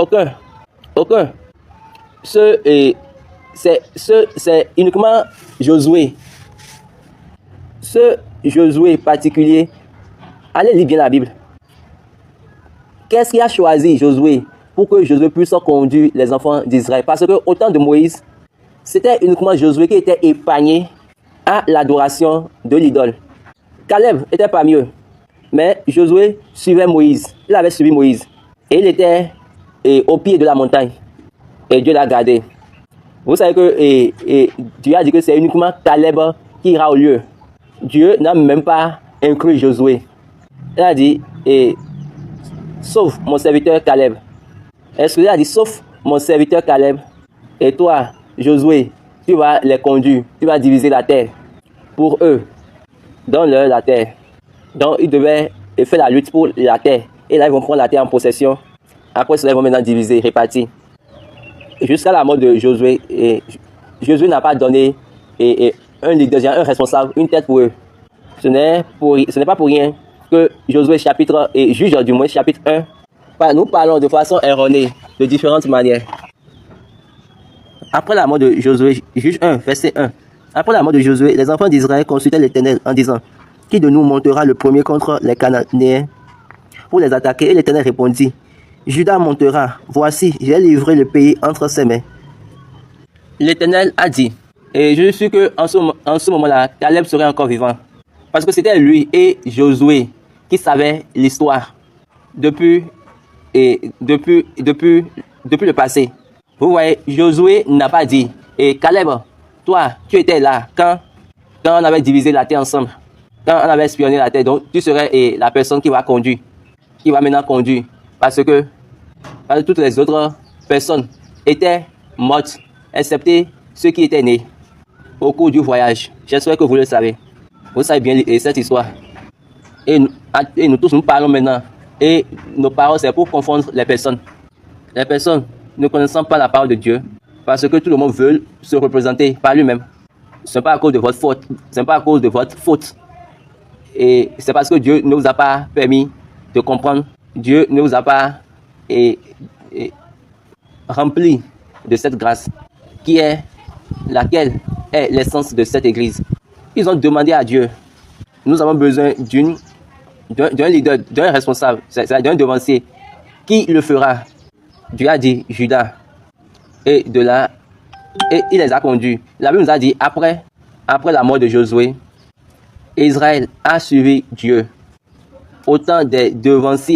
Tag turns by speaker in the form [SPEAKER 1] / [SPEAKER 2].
[SPEAKER 1] Aucun. Aucun. C'est uniquement Josué. Ce Josué particulier, allez lire bien la Bible. Qu'est-ce qui a choisi Josué pour que Josué puisse conduire les enfants d'Israël? Parce que au temps de Moïse, c'était uniquement Josué qui était épargné à l'adoration de l'idole. Caleb était parmi eux, mais Josué suivait Moïse. Il avait suivi Moïse. Et il était au pied de la montagne. Et Dieu l'a gardé. Vous savez que Dieu a dit que c'est uniquement Caleb qui ira au lieu. Dieu n'a même pas inclus Josué. Il a dit, sauf mon serviteur Caleb. Est-ce qu'il a dit, sauf mon serviteur Caleb? Et toi, Josué, tu vas les conduire. Tu vas diviser la terre. Pour eux, donne-leur la terre. Donc, ils devaient faire la lutte pour la terre. Et là, ils vont prendre la terre en possession. Après cela, ils vont maintenant diviser, répartir. Jusqu'à la mort de Josué, Josué n'a pas donné un leader, un responsable, une tête pour eux. Ce n'est pas pour rien que Josué chapitre, et Juge du moins chapitre 1, nous parlons de façon erronée, de différentes manières. Après la mort de Josué, Juge 1, verset 1. Après la mort de Josué, les enfants d'Israël consultaient l'Éternel en disant, qui de nous montera le premier contre les Cananéens pour les attaquer? Et l'Éternel répondit, Judas montera, voici, j'ai livré le pays entre ses mains. L'Éternel a dit, et je suis sûr qu'en ce moment-là, Caleb serait encore vivant. Parce que c'était lui et Josué qui savaient l'histoire depuis le passé. Vous voyez, Josué n'a pas dit, et Caleb, toi, tu étais là quand on avait divisé la terre ensemble, quand on avait espionné la terre, donc tu serais la personne qui va conduire, qui va maintenant conduire. Parce que toutes les autres personnes étaient mortes, excepté ceux qui étaient nés au cours du voyage. J'espère que vous le savez. Vous savez bien cette histoire. Et nous tous, nous parlons maintenant. Et nos paroles, c'est pour confondre les personnes. Les personnes ne connaissant pas la parole de Dieu, parce que tout le monde veut se représenter par lui-même. Ce n'est pas à cause de votre faute. Ce n'est pas à cause de votre faute. Et c'est parce que Dieu ne vous a pas permis de comprendre. Dieu ne vous a pas rempli de cette grâce, laquelle est l'essence de cette église. Ils ont demandé à Dieu, nous avons besoin d'un leader, d'un responsable, d'un devancier. Qui le fera? Dieu a dit Judas. Et de là, il les a conduits. La Bible nous a dit, après la mort de Josué, Israël a suivi Dieu. Autant des devanciers